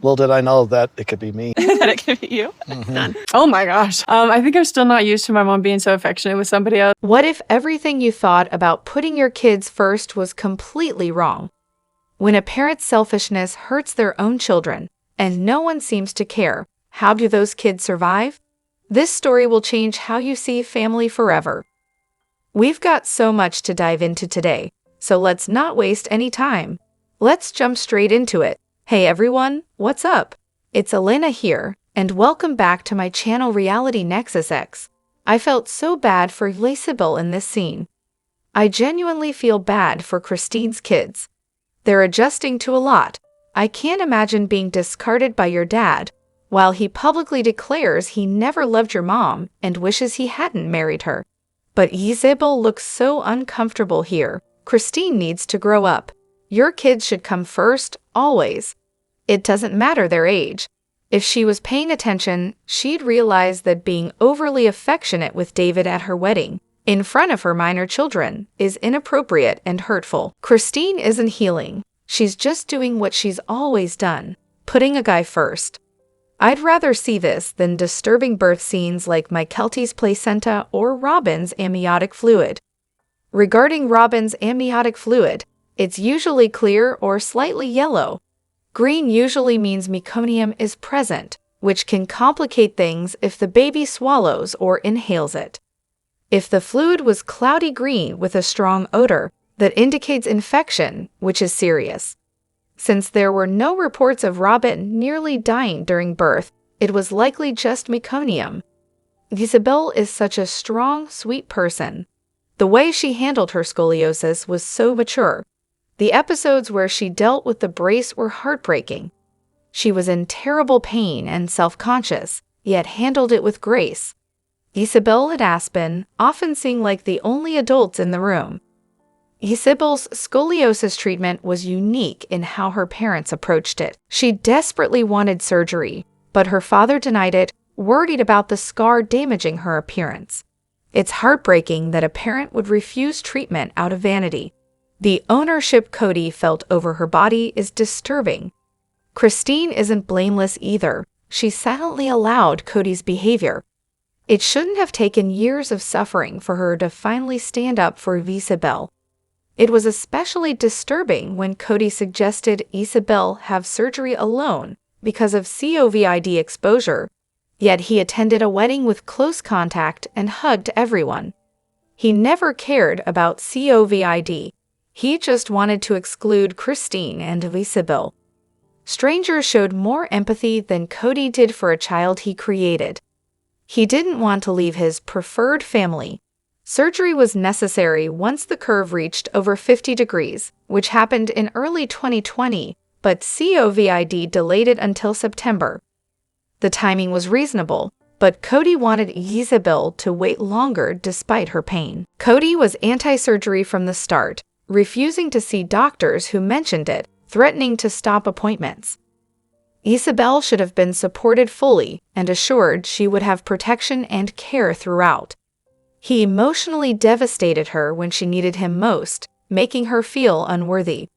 Little did I know that it could be me. That it could be you. Done. Oh my gosh. I think I'm still not used to my mom being so affectionate with somebody else. What if everything you thought about putting your kids first was completely wrong? When a parent's selfishness hurts their own children, and no one seems to care, how do those kids survive? This story will change how you see family forever. We've got so much to dive into today, so let's not waste any time. Let's jump straight into it. Hey everyone, what's up? It's Elena here, and welcome back to my channel Reality Nexus X. I felt so bad for Isabel in this scene. I genuinely feel bad for Christine's kids. They're adjusting to a lot. I can't imagine being discarded by your dad, while he publicly declares he never loved your mom and wishes he hadn't married her. But Isabel looks so uncomfortable here. Christine needs to grow up. Your kids should come first, always. It doesn't matter their age. If she was paying attention, she'd realize that being overly affectionate with David at her wedding, in front of her minor children, is inappropriate and hurtful. Christine isn't healing. She's just doing what she's always done, putting a guy first. I'd rather see this than disturbing birth scenes like Mykelti's placenta or Robin's amniotic fluid. Regarding Robin's amniotic fluid, it's usually clear or slightly yellow. Green usually means meconium is present, which can complicate things if the baby swallows or inhales it. If the fluid was cloudy green with a strong odor, that indicates infection, which is serious. Since there were no reports of Robin nearly dying during birth, it was likely just meconium. Isabel is such a strong, sweet person. The way she handled her scoliosis was so mature. The episodes where she dealt with the brace were heartbreaking. She was in terrible pain and self-conscious, yet handled it with grace. Isabel and Aspen often seemed like the only adults in the room. Isabel's scoliosis treatment was unique in how her parents approached it. She desperately wanted surgery, but her father denied it, worried about the scar damaging her appearance. It's heartbreaking that a parent would refuse treatment out of vanity. The ownership Kody felt over her body is disturbing. Christine isn't blameless either. She silently allowed Kody's behavior. It shouldn't have taken years of suffering for her to finally stand up for Isabel. It was especially disturbing when Kody suggested Isabel have surgery alone because of COVID exposure, yet he attended a wedding with close contact and hugged everyone. He never cared about COVID. He just wanted to exclude Christine and Isabel. Strangers showed more empathy than Kody did for a child he created. He didn't want to leave his preferred family. Surgery was necessary once the curve reached over 50 degrees, which happened in early 2020, but COVID delayed it until September. The timing was reasonable, but Kody wanted Isabel to wait longer despite her pain. Kody was anti-surgery from the start, refusing to see doctors who mentioned it, threatening to stop appointments. Isabel should have been supported fully and assured she would have protection and care throughout. He emotionally devastated her when she needed him most, making her feel unworthy.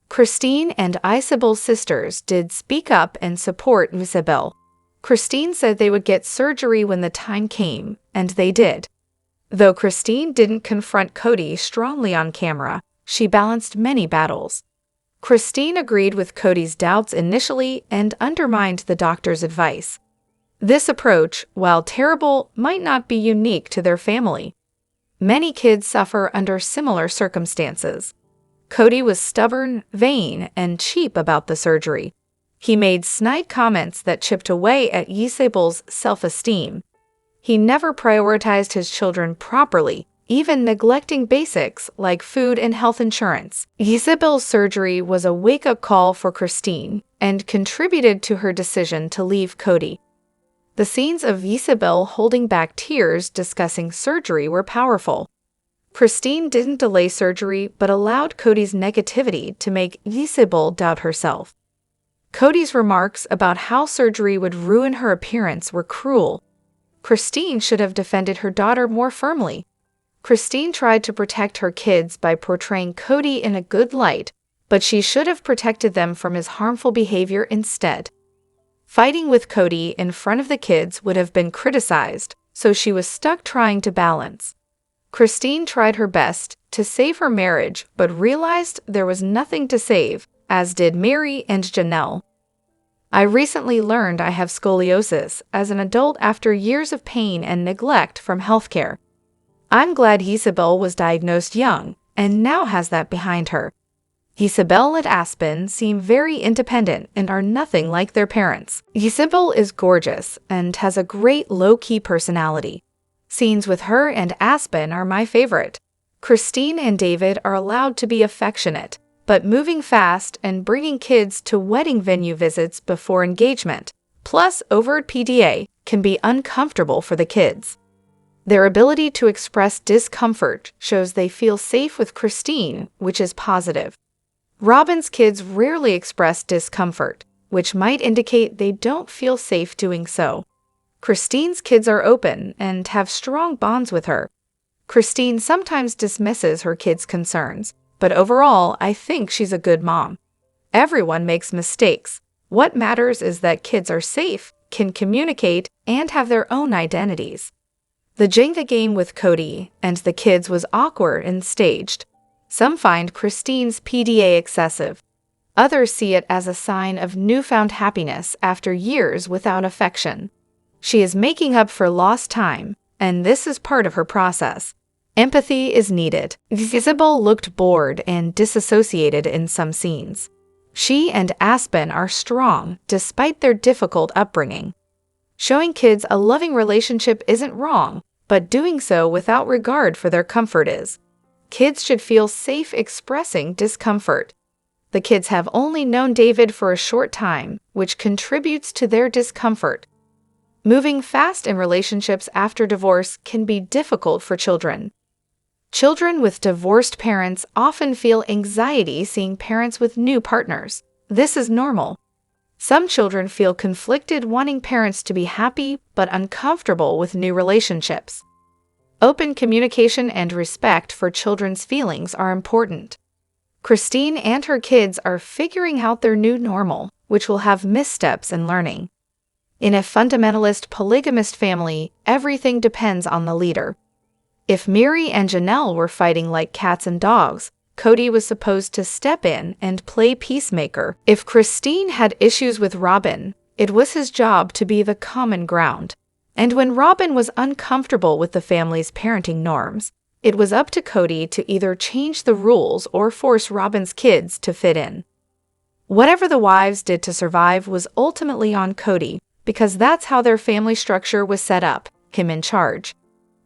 Christine and Isabel's sisters did speak up and support Isabel. Christine said they would get surgery when the time came, and they did. Though Christine didn't confront Kody strongly on camera, she balanced many battles. Christine agreed with Kody's doubts initially and undermined the doctor's advice. This approach, while terrible, might not be unique to their family. Many kids suffer under similar circumstances. Kody was stubborn, vain, and cheap about the surgery. He made snide comments that chipped away at Isabel's self-esteem. He never prioritized his children properly, even neglecting basics like food and health insurance. Isabel's surgery was a wake-up call for Christine and contributed to her decision to leave Kody. The scenes of Isabel holding back tears discussing surgery were powerful. Christine didn't delay surgery but allowed Kody's negativity to make Isabel doubt herself. Kody's remarks about how surgery would ruin her appearance were cruel. Christine should have defended her daughter more firmly. Christine tried to protect her kids by portraying Kody in a good light, but she should have protected them from his harmful behavior instead. Fighting with Kody in front of the kids would have been criticized, so she was stuck trying to balance. Christine tried her best to save her marriage but realized there was nothing to save, as did Mary and Janelle. I recently learned I have scoliosis as an adult after years of pain and neglect from healthcare. I'm glad Isabel was diagnosed young and now has that behind her. Isabel and Aspen seem very independent and are nothing like their parents. Isabel is gorgeous and has a great low-key personality. Scenes with her and Aspen are my favorite. Christine and David are allowed to be affectionate, but moving fast and bringing kids to wedding venue visits before engagement, plus overt PDA, can be uncomfortable for the kids. Their ability to express discomfort shows they feel safe with Christine, which is positive. Robin's kids rarely express discomfort, which might indicate they don't feel safe doing so. Christine's kids are open and have strong bonds with her. Christine sometimes dismisses her kids' concerns, but overall, I think she's a good mom. Everyone makes mistakes. What matters is that kids are safe, can communicate, and have their own identities. The Jenga game with Kody and the kids was awkward and staged. Some find Christine's PDA excessive. Others see it as a sign of newfound happiness after years without affection. She is making up for lost time, and this is part of her process. Empathy is needed. Isabel looked bored and disassociated in some scenes. She and Aspen are strong despite their difficult upbringing. Showing kids a loving relationship isn't wrong, but doing so without regard for their comfort is. Kids should feel safe expressing discomfort. The kids have only known David for a short time, which contributes to their discomfort. Moving fast in relationships after divorce can be difficult for children. Children with divorced parents often feel anxiety seeing parents with new partners. This is normal. Some children feel conflicted wanting parents to be happy but uncomfortable with new relationships. Open communication and respect for children's feelings are important. Christine and her kids are figuring out their new normal, which will have missteps in learning. In a fundamentalist polygamist family, everything depends on the leader. If Mary and Janelle were fighting like cats and dogs, Kody was supposed to step in and play peacemaker. If Christine had issues with Robin, it was his job to be the common ground. And when Robin was uncomfortable with the family's parenting norms, it was up to Kody to either change the rules or force Robin's kids to fit in. Whatever the wives did to survive was ultimately on Kody, because that's how their family structure was set up, him in charge.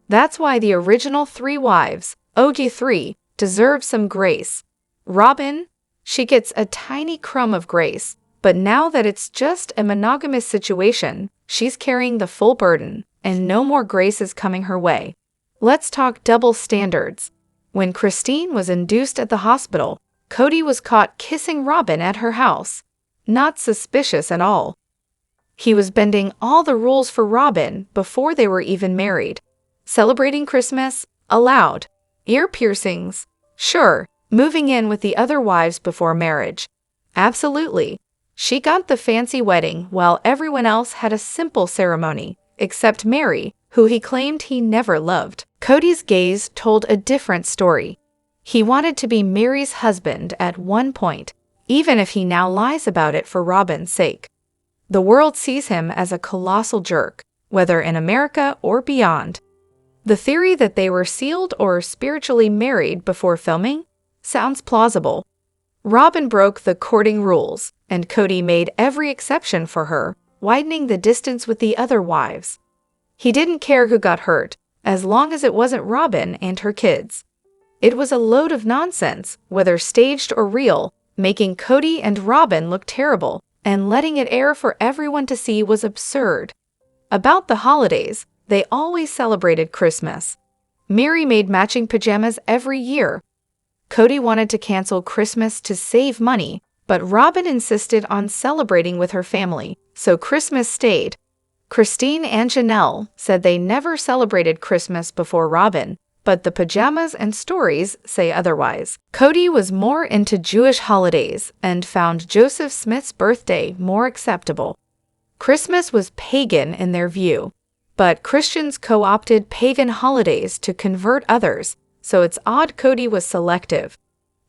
That's why the original 3 wives, OG3, deserve some grace. Robin, she gets a tiny crumb of grace, but now that it's just a monogamous situation, she's carrying the full burden, and no more grace is coming her way. Let's talk double standards. When Christine was induced at the hospital, Kody was caught kissing Robin at her house. Not suspicious at all. He was bending all the rules for Robin before they were even married. Celebrating Christmas? Allowed. Ear piercings? Sure. Moving in with the other wives before marriage? Absolutely. She got the fancy wedding while everyone else had a simple ceremony, except Mary, who he claimed he never loved. Kody's gaze told a different story. He wanted to be Mary's husband at one point, even if he now lies about it for Robin's sake. The world sees him as a colossal jerk, whether in America or beyond. The theory that they were sealed or spiritually married before filming sounds plausible. Robin broke the courting rules, and Kody made every exception for her, widening the distance with the other wives. He didn't care who got hurt, as long as it wasn't Robin and her kids. It was a load of nonsense, whether staged or real, making Kody and Robin look terrible, and letting it air for everyone to see was absurd. About the holidays, they always celebrated Christmas. Mary made matching pajamas every year. Kody wanted to cancel Christmas to save money, but Robin insisted on celebrating with her family, so Christmas stayed. Christine and Janelle said they never celebrated Christmas before Robin, but the pajamas and stories say otherwise. Kody was more into Jewish holidays and found Joseph Smith's birthday more acceptable. Christmas was pagan in their view, but Christians co-opted pagan holidays to convert others, so it's odd Kody was selective.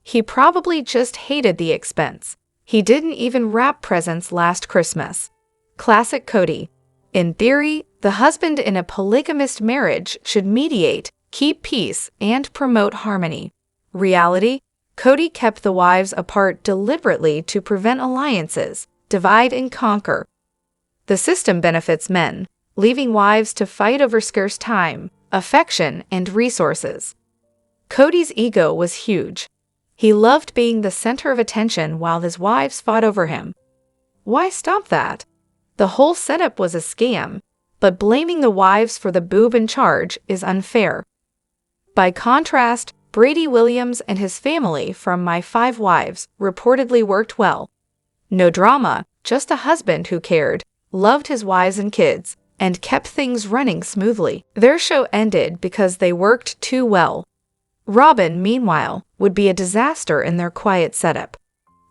He probably just hated the expense. He didn't even wrap presents last Christmas. Classic Kody. In theory, the husband in a polygamist marriage should mediate, keep peace, and promote harmony. Reality? Kody kept the wives apart deliberately to prevent alliances, divide and conquer. The system benefits men, leaving wives to fight over scarce time, affection, and resources. Kody's ego was huge. He loved being the center of attention while his wives fought over him. Why stop that? The whole setup was a scam, but blaming the wives for the boob in charge is unfair. By contrast, Brady Williams and his family from My 5 Wives reportedly worked well. No drama, just a husband who cared, loved his wives and kids, and kept things running smoothly. Their show ended because they worked too well. Robin, meanwhile, would be a disaster in their quiet setup.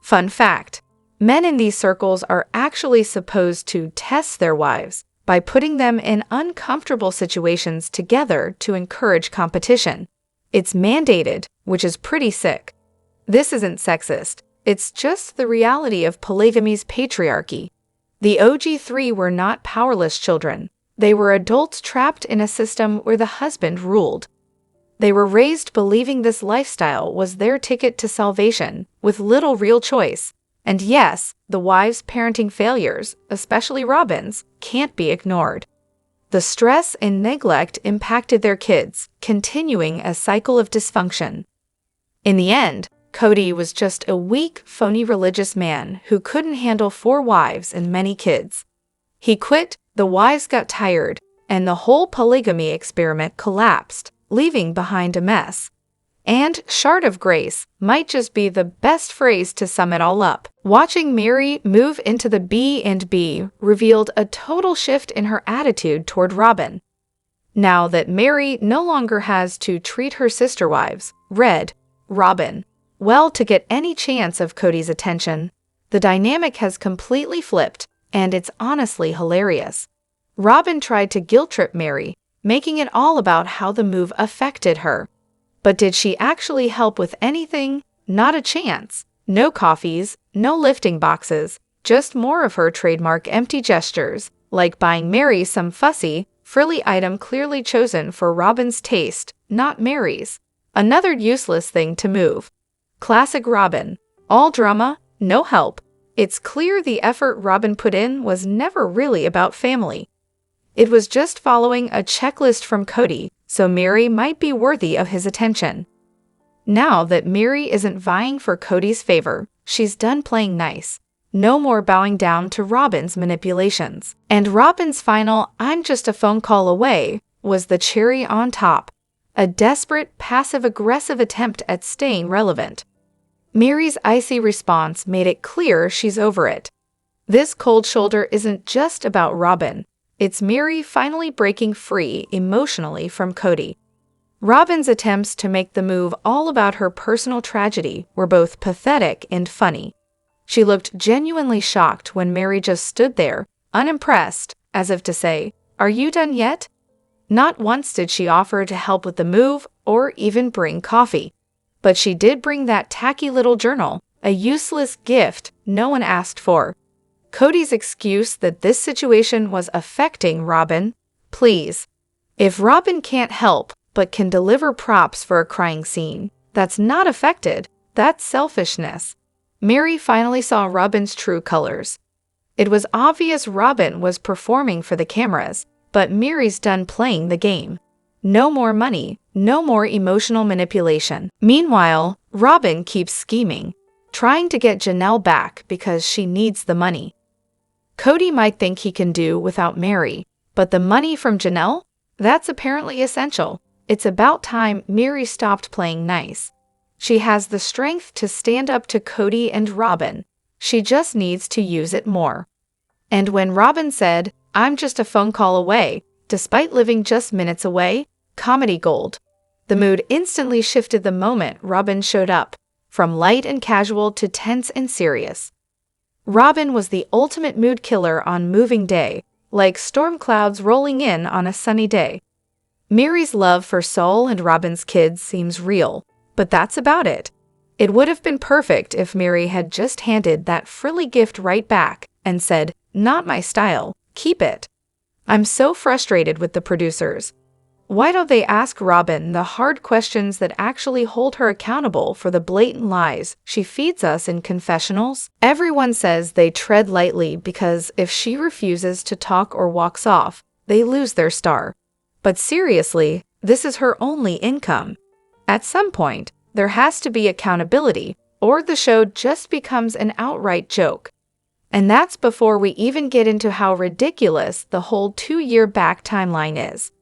Fun fact: men in these circles are actually supposed to test their wives by putting them in uncomfortable situations together to encourage competition. It's mandated, which is pretty sick. This isn't sexist, it's just the reality of polygamy's patriarchy. The OG3 were not powerless children. They were adults trapped in a system where the husband ruled. They were raised believing this lifestyle was their ticket to salvation, with little real choice. And yes, the wives' parenting failures, especially Robin's, can't be ignored. The stress and neglect impacted their kids, continuing a cycle of dysfunction. In the end, Kody was just a weak, phony religious man who couldn't handle 4 wives and many kids. He quit, the wives got tired, and the whole polygamy experiment collapsed, leaving behind a mess. And shard of grace might just be the best phrase to sum it all up. Watching Mary move into the B&B revealed a total shift in her attitude toward Robin. Now that Mary no longer has to treat her sister wives, Robin, well to get any chance of Kody's attention, the dynamic has completely flipped, and it's honestly hilarious. Robin tried to guilt-trip Mary, making it all about how the move affected her. But did she actually help with anything? Not a chance. No coffees, no lifting boxes, just more of her trademark empty gestures, like buying Mary some fussy, frilly item clearly chosen for Robin's taste, not Mary's. Another useless thing to move. Classic Robin. All drama, no help. It's clear the effort Robin put in was never really about family. It was just following a checklist from Kody, so Mary might be worthy of his attention. Now that Mary isn't vying for Kody's favor, she's done playing nice. No more bowing down to Robin's manipulations. And Robin's final "I'm just a phone call away" was the cherry on top. A desperate, passive-aggressive attempt at staying relevant. Mary's icy response made it clear she's over it. This cold shoulder isn't just about Robin. It's Mary finally breaking free emotionally from Kody. Robin's attempts to make the move all about her personal tragedy were both pathetic and funny. She looked genuinely shocked when Mary just stood there, unimpressed, as if to say, "Are you done yet?" Not once did she offer to help with the move or even bring coffee. But she did bring that tacky little journal, a useless gift no one asked for. Kody's excuse that this situation was affecting Robin? Please. If Robin can't help but can deliver props for a crying scene, that's not affected, that's selfishness. Mary finally saw Robin's true colors. It was obvious Robin was performing for the cameras, but Mary's done playing the game. No more money, no more emotional manipulation. Meanwhile, Robin keeps scheming, trying to get Janelle back because she needs the money. Kody might think he can do without Mary, but the money from Janelle? That's apparently essential. It's about time Mary stopped playing nice. She has the strength to stand up to Kody and Robin. She just needs to use it more. And when Robin said, "I'm just a phone call away," despite living just minutes away, comedy gold. The mood instantly shifted the moment Robin showed up, from light and casual to tense and serious. Robin was the ultimate mood killer on moving day, like storm clouds rolling in on a sunny day. Mary's love for Saul and Robin's kids seems real, but that's about it. It would have been perfect if Mary had just handed that frilly gift right back and said, "Not my style, keep it." I'm so frustrated with the producers. Why don't they ask Robin the hard questions that actually hold her accountable for the blatant lies she feeds us in confessionals? Everyone says they tread lightly because if she refuses to talk or walks off, they lose their star. But seriously, this is her only income. At some point, there has to be accountability, or the show just becomes an outright joke. And that's before we even get into how ridiculous the whole 2-year back timeline is.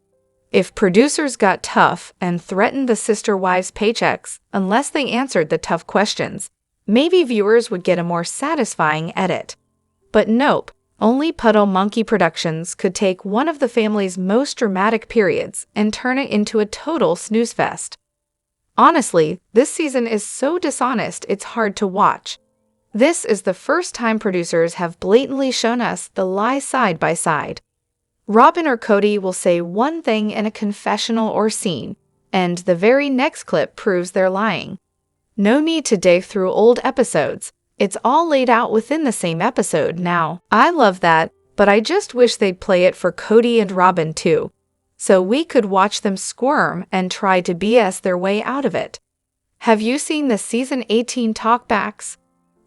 If producers got tough and threatened the sister wives' paychecks unless they answered the tough questions, maybe viewers would get a more satisfying edit. But nope, only Puddle Monkey Productions could take one of the family's most dramatic periods and turn it into a total snooze fest. Honestly, this season is so dishonest it's hard to watch. This is the first time producers have blatantly shown us the lie side by side. Robin or Kody will say one thing in a confessional or scene, and the very next clip proves they're lying. No need to dig through old episodes. It's all laid out within the same episode now. I love that, but I just wish they'd play it for Kody and Robin too, so we could watch them squirm and try to BS their way out of it. Have you seen the Season 18 talkbacks?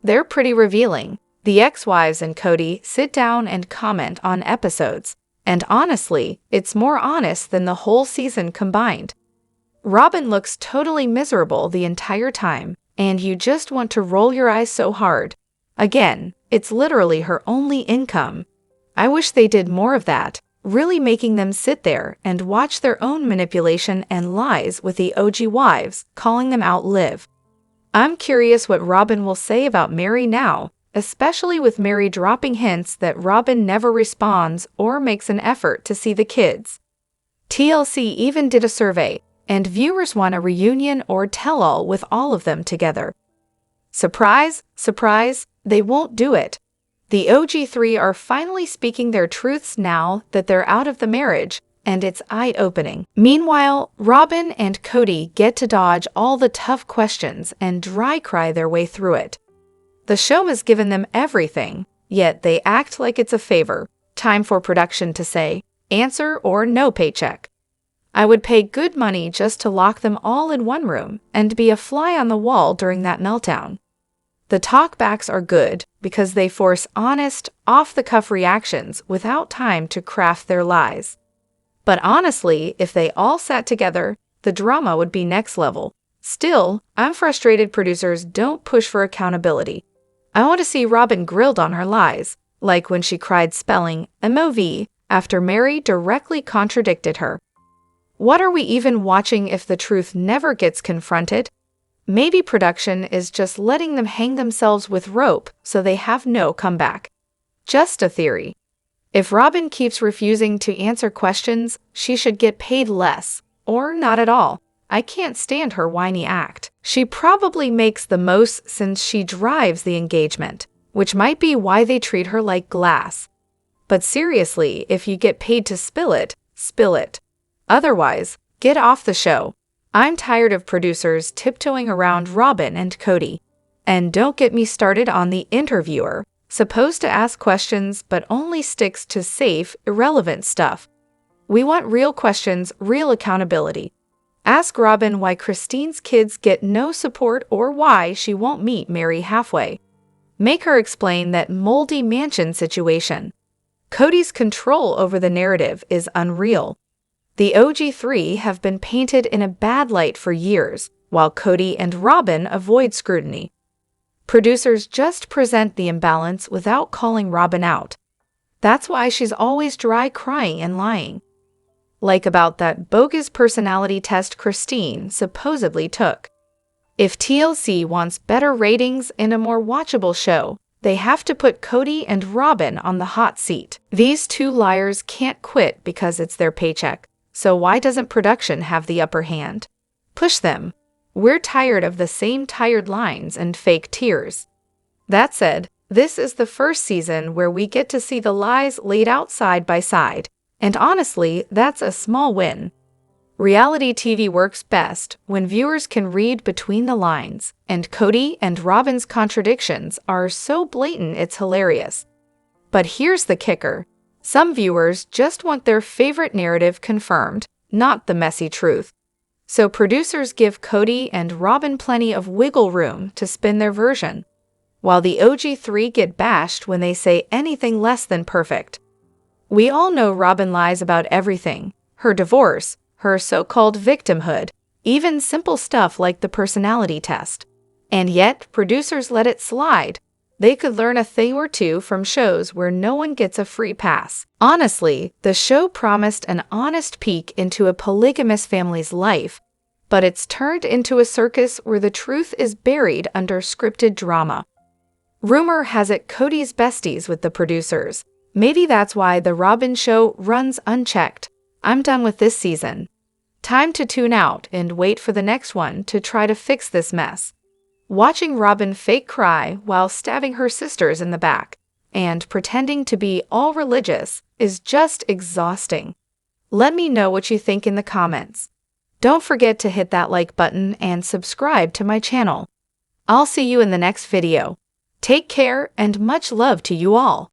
They're pretty revealing. The ex-wives and Kody sit down and comment on episodes. And honestly, it's more honest than the whole season combined. Robin looks totally miserable the entire time, and you just want to roll your eyes so hard. Again, it's literally her only income. I wish they did more of that, really making them sit there and watch their own manipulation and lies with the OG wives, calling them out live. I'm curious what Robin will say about Mary now, especially with Mary dropping hints that Robin never responds or makes an effort to see the kids. TLC even did a survey, and viewers want a reunion or tell-all with all of them together. Surprise, surprise, they won't do it. The OG3 are finally speaking their truths now that they're out of the marriage, and it's eye-opening. Meanwhile, Robin and Kody get to dodge all the tough questions and dry cry their way through it. The show has given them everything, yet they act like it's a favor. Time for production to say, answer or no paycheck. I would pay good money just to lock them all in one room and be a fly on the wall during that meltdown. The talkbacks are good because they force honest, off-the-cuff reactions without time to craft their lies. But honestly, if they all sat together, the drama would be next level. Still, I'm frustrated producers don't push for accountability. I want to see Robin grilled on her lies, like when she cried spelling MOV after Mary directly contradicted her. What are we even watching if the truth never gets confronted? Maybe production is just letting them hang themselves with rope so they have no comeback. Just a theory. If Robin keeps refusing to answer questions, she should get paid less, or not at all. I can't stand her whiny act. She probably makes the most since she drives the engagement, which might be why they treat her like glass. But seriously, if you get paid to spill it, spill it. Otherwise, get off the show. I'm tired of producers tiptoeing around Robin and Kody. And don't get me started on the interviewer, supposed to ask questions but only sticks to safe, irrelevant stuff. We want real questions, real accountability. Ask Robin why Christine's kids get no support or why she won't meet Mary halfway. Make her explain that moldy mansion situation. Kody's control over the narrative is unreal. The OG3 have been painted in a bad light for years, while Kody and Robin avoid scrutiny. Producers just present the imbalance without calling Robin out. That's why she's always dry crying and lying. Like about that bogus personality test Christine supposedly took. If TLC wants better ratings and a more watchable show, they have to put Kody and Robin on the hot seat. These two liars can't quit because it's their paycheck, so why doesn't production have the upper hand? Push them. We're tired of the same tired lines and fake tears. That said, This is the first season where we get to see the lies laid out side by side, and honestly, that's a small win. Reality TV works best when viewers can read between the lines, and Kody and Robin's contradictions are so blatant it's hilarious. But here's the kicker. Some viewers just want their favorite narrative confirmed, not the messy truth. So producers give Kody and Robin plenty of wiggle room to spin their version, while the OG3 get bashed when they say anything less than perfect. We all know Robin lies about everything: her divorce, her so-called victimhood, even simple stuff like the personality test. And yet, producers let it slide. They could learn a thing or two from shows where no one gets a free pass. Honestly, the show promised an honest peek into a polygamous family's life, but it's turned into a circus where the truth is buried under scripted drama. Rumor has it Kody's besties with the producers. Maybe that's why the Robin show runs unchecked. I'm done with this season. Time to tune out and wait for the next one to try to fix this mess. Watching Robin fake cry while stabbing her sisters in the back and pretending to be all religious is just exhausting. Let me know what you think in the comments. Don't forget to hit that like button and subscribe to my channel. I'll see you in the next video. Take care and much love to you all.